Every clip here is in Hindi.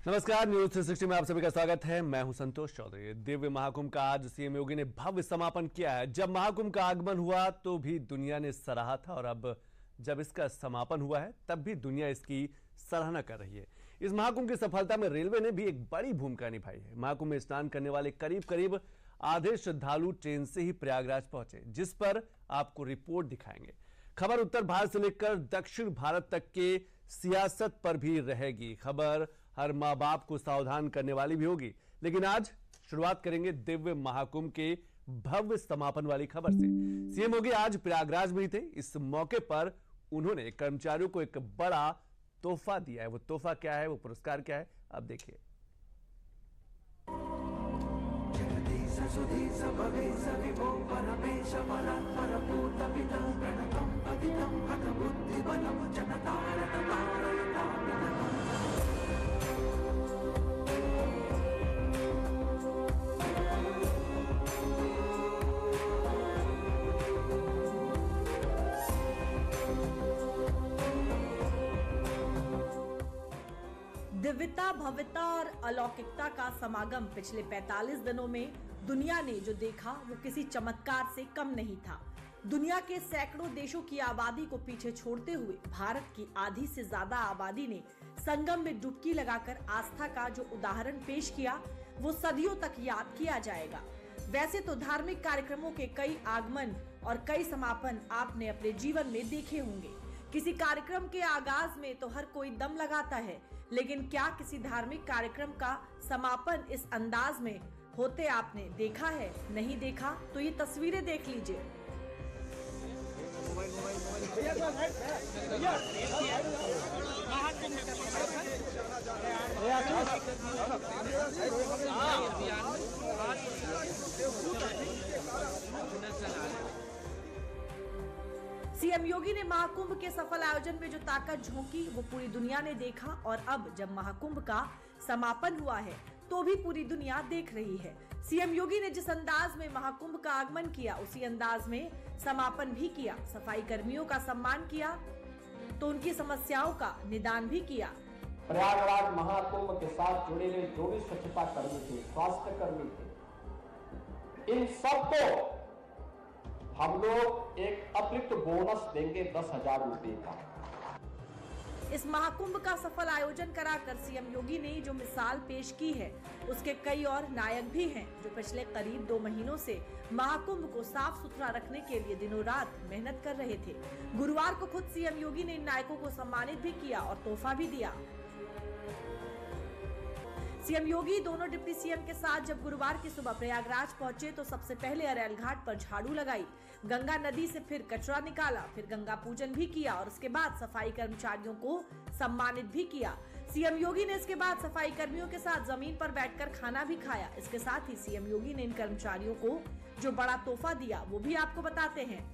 नमस्कार, न्यूज 360 में आप सभी का स्वागत है। मैं हूं संतोष चौधरी। दिव्य महाकुंभ का आज सीएम योगी ने भव्य समापन किया है। जब महाकुंभ का आगमन हुआ तो भी दुनिया ने सराहा था और अब जब इसका समापन हुआ है तब भी दुनिया इसकी सराहना कर रही है। इस महाकुंभ की सफलता में रेलवे ने भी एक बड़ी भूमिका निभाई है। महाकुंभ में स्नान करने वाले करीब करीब आधे श्रद्धालु ट्रेन से ही प्रयागराज पहुंचे, जिस पर आपको रिपोर्ट दिखाएंगे। खबर उत्तर भारत से लेकर दक्षिण भारत तक के सियासत पर भी रहेगी। खबर हर मां बाप को सावधान करने वाली भी होगी। लेकिन आज शुरुआत करेंगे दिव्य महाकुंभ के भव्य समापन वाली खबर से। सीएम योगी आज प्रयागराज में ही थे। इस मौके पर उन्होंने कर्मचारियों को एक बड़ा तोहफा दिया है। वो तोहफा क्या है, वो पुरस्कार क्या है, अब देखिए। दिव्यता, भव्यता और अलौकिकता का समागम पिछले 45 दिनों में दुनिया ने जो देखा वो किसी चमत्कार से कम नहीं था। दुनिया के सैकड़ों देशों की आबादी को पीछे छोड़ते हुए भारत की आधी से ज्यादा आबादी ने संगम में डुबकी लगाकर आस्था का जो उदाहरण पेश किया वो सदियों तक याद किया जाएगा। वैसे तो धार्मिक कार्यक्रमों के कई आगमन और कई समापन आपने अपने जीवन में देखे होंगे। किसी कार्यक्रम के आगाज में तो हर कोई दम लगाता है, लेकिन क्या किसी धार्मिक कार्यक्रम का समापन इस अंदाज में होते आपने देखा है? नहीं देखा तो ये तस्वीरें देख लीजिए। सीएम योगी ने महाकुंभ के सफल आयोजन में जो ताकत झोंकी वो पूरी दुनिया ने देखा और अब जब महाकुंभ का समापन हुआ है तो भी पूरी दुनिया देख रही है। सीएम योगी ने जिस अंदाज में महाकुंभ का आगमन किया उसी अंदाज में समापन भी किया। सफाई कर्मियों का सम्मान किया तो उनकी समस्याओं का निदान भी किया। प्रयागराज महाकुंभ के साथ जुड़े हुए जो भी स्वच्छता कर्मी थे, स्वास्थ्य कर्मी थे, इन सबको हम लोग एक अतिरिक्त बोनस देंगे 10,000 रुपए का। इस महाकुंभ का सफल आयोजन कराकर सीएम योगी ने जो मिसाल पेश की है उसके कई और नायक भी हैं जो पिछले करीब 2 महीनों से महाकुंभ को साफ सुथरा रखने के लिए दिनों रात मेहनत कर रहे थे। गुरुवार को खुद सीएम योगी ने इन नायकों को सम्मानित भी किया और तोहफा भी दिया। सीएम योगी दोनों डिप्टी सीएम के साथ जब गुरुवार की सुबह प्रयागराज पहुंचे तो सबसे पहले अरैल घाट पर झाड़ू लगाई, गंगा नदी से फिर कचरा निकाला, फिर गंगा पूजन भी किया और उसके बाद सफाई कर्मचारियों को सम्मानित भी किया। सीएम योगी ने इसके बाद सफाई कर्मियों के साथ जमीन पर बैठकर खाना भी खाया। इसके साथ ही सीएम योगी ने इन कर्मचारियों को जो बड़ा तोहफा दिया वो भी आपको बताते हैं।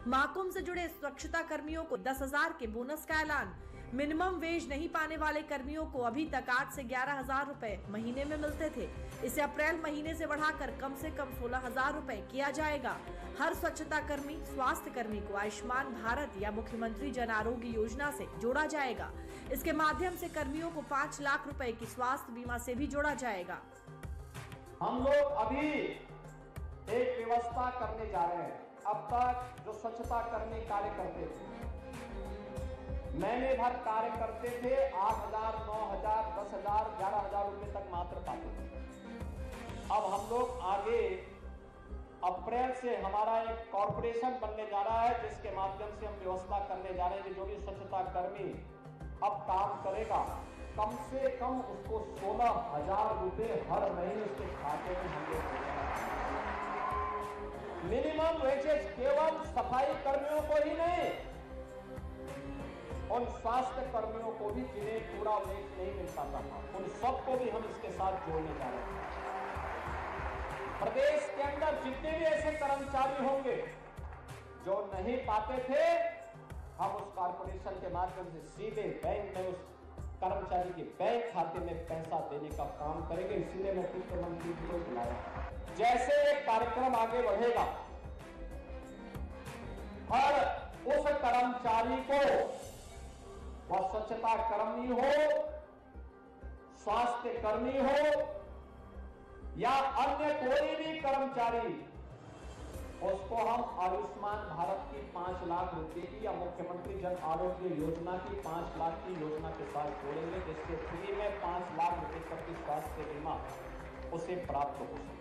महाकुंभ से जुड़े स्वच्छता कर्मियों को 10,000 के बोनस का ऐलान। मिनिमम वेज नहीं पाने वाले कर्मियों को अभी तक 8 से 11,000 रुपए महीने में मिलते थे। इसे अप्रैल महीने से बढ़ाकर कम से कम 16,000 रुपए किया जाएगा। हर स्वच्छता कर्मी, स्वास्थ्य कर्मी को आयुष्मान भारत या मुख्यमंत्री जन आरोग्य योजना से जोड़ा जाएगा। इसके माध्यम से कर्मियों को 5 लाख रुपए की स्वास्थ्य बीमा से भी जोड़ा जाएगा। हम लोग अभी एक व्यवस्था करने जा रहे हैं। अब तक जो स्वच्छता कर्मी कार्य करते थे, महीने भर कार्य करते थे, 8,000, 9,000, 10,000, 11,000 रुपए तक मात्र पाते थे। अब हम लोग आगे अप्रैल से हमारा एक कॉर्पोरेशन बनने जा रहा है जिसके माध्यम से हम व्यवस्था करने जा रहे हैं कि जो भी स्वच्छता कर्मी अब काम करेगा कम से कम उसको 16,000 रुपए हर महीने उसके खाते में हम लोग। मिनिमम वेजेस केवल सफाई कर्मियों को ही नहीं, उन स्वास्थ्य कर्मियों को भी जिन्हें पूरा वेज नहीं मिल पाता था, उन सबको भी हम इसके साथ जोड़ने जा रहे हैं। प्रदेश के अंदर जितने भी ऐसे कर्मचारी होंगे जो नहीं पाते थे, हम उस कॉर्पोरेशन के माध्यम से सीधे बैंक में उस कर्मचारी के बैंक खाते में पैसा देने का काम करेंगे। इसीलिए मैं वित्त मंत्री जी को बुलाया। जैसे ये कार्यक्रम आगे बढ़ेगा, हर उस कर्मचारी को वह स्वच्छता कर्मी हो, स्वास्थ्य कर्मी हो या अन्य कोई भी कर्मचारी, उसको हम आयुष्मान भारत की 5 लाख रुपए की या मुख्यमंत्री जन आरोग्य योजना की 5 लाख की योजना के साथ जोड़ेंगे, जिससे फ्री में 5 लाख रुपए तक की स्वास्थ्य बीमा उसे प्राप्त हो सके।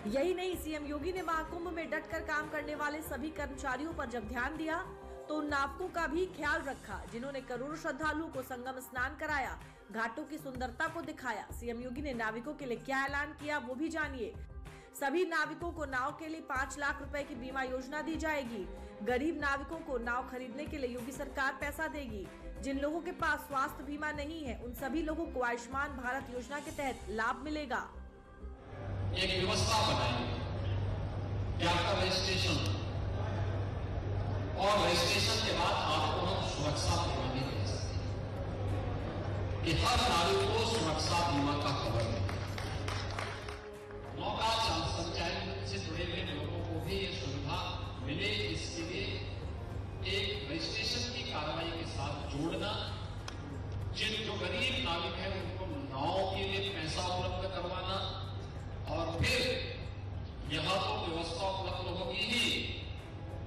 यही नहीं, सीएम योगी ने महाकुंभ में डटकर काम करने वाले सभी कर्मचारियों पर जब ध्यान दिया तो उन नाविकों का भी ख्याल रखा जिन्होंने करोड़ों श्रद्धालुओं को संगम स्नान कराया, घाटों की सुंदरता को दिखाया। सीएम योगी ने नाविकों के लिए क्या ऐलान किया वो भी जानिए। सभी नाविकों को नाव के लिए 5 लाख रुपए की बीमा योजना दी जाएगी। गरीब नाविकों को नाव खरीदने के लिए योगी सरकार पैसा देगी। जिन लोगों के पास स्वास्थ्य बीमा नहीं है उन सभी लोगों को आयुष्मान भारत योजना के तहत लाभ मिलेगा। एक व्यवस्था बनाएंगे कि आपका रजिस्ट्रेशन और रजिस्ट्रेशन के बाद आपको हम सुरक्षा बीमा भी दे सकते हैं कि हर नागरिक को सुरक्षा बीमा का कवर मिले। नौका संचालन से जुड़े हुए लोगों को भी ये सुविधा मिले, इसके लिए एक रजिस्ट्रेशन की कार्रवाई के साथ जोड़ना, जो गरीब नाविक है उनको नाव के लिए पैसा उपलब्ध करवाना, और फिर यह तो व्यवस्था उपलब्ध होगी ही,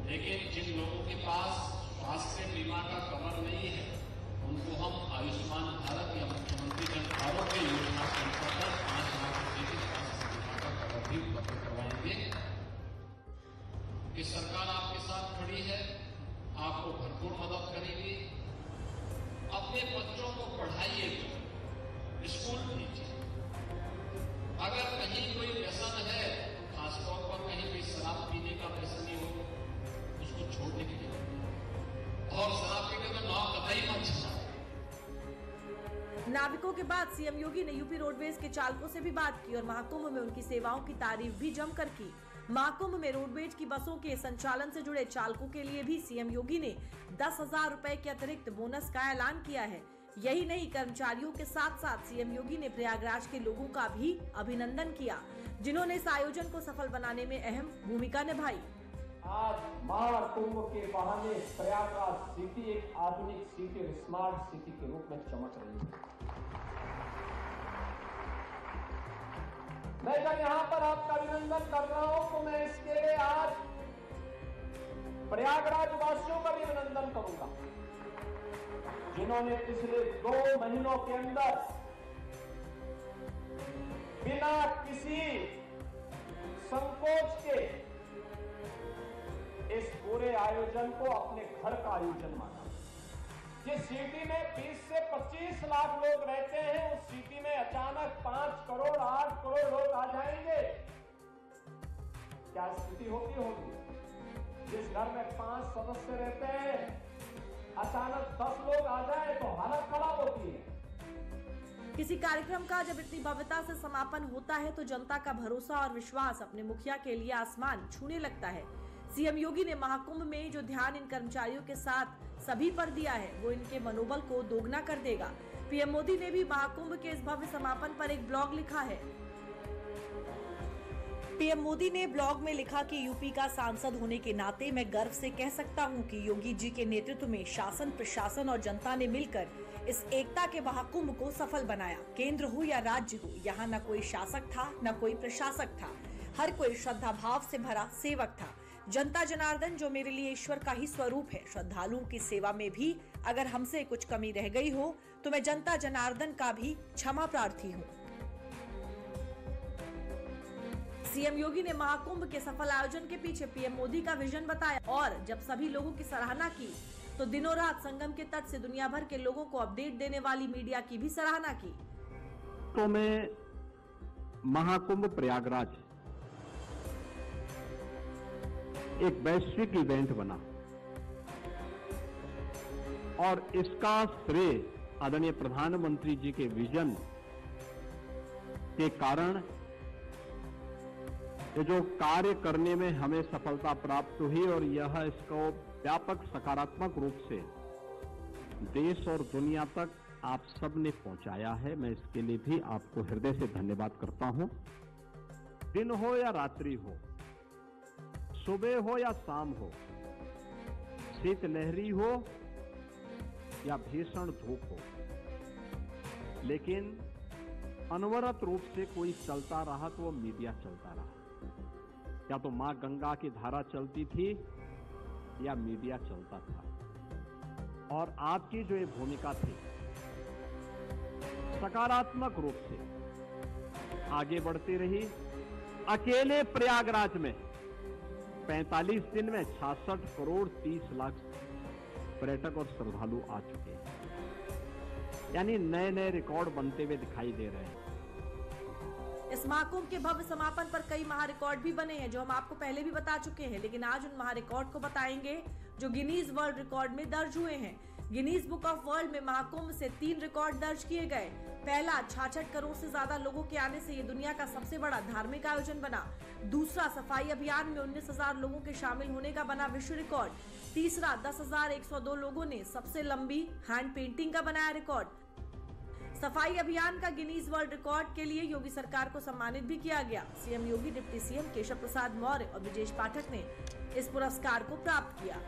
लेकिन जिन लोगों के पास स्वास्थ्य बीमा का कवर नहीं है उनको हम आयुष्मान भारत या मुख्यमंत्री जन आरोग्य योजना के अंतर्गत 5 लाख रुपए की स्वास्थ्य बीमा का कवर भी उपलब्ध करवाएंगे। कि सरकार आपके साथ खड़ी है, आपको भरपूर मदद करेगी। अपने बच्चों को पढ़ाइए, स्कूल भेजिए। अगर कहीं कोई व्यसन है, खासतौर पर कहीं कोई शराब पीने का व्यसन हो, उसको छोड़ने की जरूरत है। और शराब पीने का नाम कतई मत चलाओ। नाविकों के बाद सीएम योगी ने यूपी रोडवेज के चालकों से भी बात की और महाकुंभ में उनकी सेवाओं की तारीफ भी जमकर की। महाकुंभ में रोडवेज की बसों के संचालन से जुड़े चालकों के लिए भी सीएम योगी ने 10,000 रुपए के अतिरिक्त बोनस का ऐलान किया है। यही नहीं, कर्मचारियों के साथ साथ सीएम योगी ने प्रयागराज के लोगों का भी अभिनंदन किया जिन्होंने इस आयोजन को सफल बनाने में अहम भूमिका निभाई। आज महाकुंभ के बहाने प्रयागराज सिटी एक आधुनिक सिटी, स्मार्ट सिटी के रूप में चमक रही है। मैं जब यहाँ पर आपका अभिनंदन कर रहा हूं तो मैं इसके लिए आज प्रयागराज वासियों का भी अभिनंदन करूंगा जिन्होंने पिछले 2 महीनों के अंदर बिना किसी संकोच के इस पूरे आयोजन को अपने घर का आयोजन माना। जिस सिटी में 20 से 25 लाख लोग रहते हैं, उस सिटी में अचानक 5 करोड़ 8 करोड़ लोग आ जाएंगे, क्या स्थिति होगी? जिस घर में 5 सदस्य रहते हैं, अचानक 10 लोग आ जाए तो हालत खराब होती है। किसी कार्यक्रम का जब इतनी भव्यता से समापन होता है तो जनता का भरोसा और विश्वास अपने मुखिया के लिए आसमान छूने लगता है। सीएम योगी ने महाकुंभ में जो ध्यान इन कर्मचारियों के साथ सभी पर दिया है वो इनके मनोबल को दोगुना कर देगा। पीएम मोदी ने भी महाकुंभ के इस भव्य समापन पर एक ब्लॉग लिखा है। पीएम मोदी ने ब्लॉग में लिखा कि यूपी का सांसद होने के नाते मैं गर्व से कह सकता हूं कि योगी जी के नेतृत्व में शासन, प्रशासन और जनता ने मिलकर इस एकता के महाकुंभ को सफल बनाया। केंद्र हो या राज्य हो, यहाँ न कोई शासक था न कोई प्रशासक था, हर कोई श्रद्धा भाव से भरा सेवक था। जनता जनार्दन जो मेरे लिए ईश्वर का ही स्वरूप है। श्रद्धालुओं की सेवा में भी अगर हमसे कुछ कमी रह गई हो तो मैं जनता जनार्दन का भी क्षमा प्रार्थी हूँ। सीएम योगी ने महाकुंभ के सफल आयोजन के पीछे पीएम मोदी का विजन बताया और जब सभी लोगों की सराहना की तो दिनों रात संगम के तट से दुनिया भर के लोगों को अपडेट देने वाली मीडिया की भी सराहना की। तो मैं महाकुंभ प्रयागराज एक वैश्विक इवेंट बना और इसका श्रेय आदरणीय प्रधानमंत्री जी के विजन के कारण ये जो कार्य करने में हमें सफलता प्राप्त हुई और यह इसको व्यापक सकारात्मक रूप से देश और दुनिया तक आप सब ने पहुंचाया है। मैं इसके लिए भी आपको हृदय से धन्यवाद करता हूं। दिन हो या रात्रि हो, सुबह हो या शाम हो, शीत लहरी हो या भीषण धूप हो, लेकिन अनवरत रूप से कोई चलता रहा तो वो मीडिया चलता रहा। या तो मां गंगा की धारा चलती थी या मीडिया चलता था। और आपकी जो ये भूमिका थी, सकारात्मक रूप से आगे बढ़ती रही। अकेले प्रयागराज में 45 दिन में 66 करोड़ 30 लाख पर्यटक और श्रद्धालु आ चुके हैं, यानी नए नए रिकॉर्ड बनते हुए दिखाई दे रहे हैं। इस महाकुंभ के भव्य समापन पर कई महारिकॉर्ड भी बने हैं जो हम आपको पहले भी बता चुके हैं, लेकिन आज उन महारिकॉर्ड को बताएंगे जो गिनीज वर्ल्ड रिकॉर्ड में दर्ज हुए हैं। गिनीज बुक ऑफ वर्ल्ड में महाकुंभ से 3 रिकॉर्ड दर्ज किए गए। पहला, 66 करोड़ से ज्यादा लोगों के आने से ये दुनिया का सबसे बड़ा धार्मिक आयोजन बना। दूसरा, सफाई अभियान में 19,000 लोगों के शामिल होने का बना विश्व रिकॉर्ड। तीसरा, 10,102 लोगों ने सबसे लंबी हैंड पेंटिंग का बनाया रिकॉर्ड। सफाई अभियान का गिनीज वर्ल्ड रिकॉर्ड के लिए योगी सरकार को सम्मानित भी किया गया। सीएम योगी, डिप्टी सीएम केशव प्रसाद मौर्य और ब्रजेश पाठक ने इस पुरस्कार को प्राप्त किया।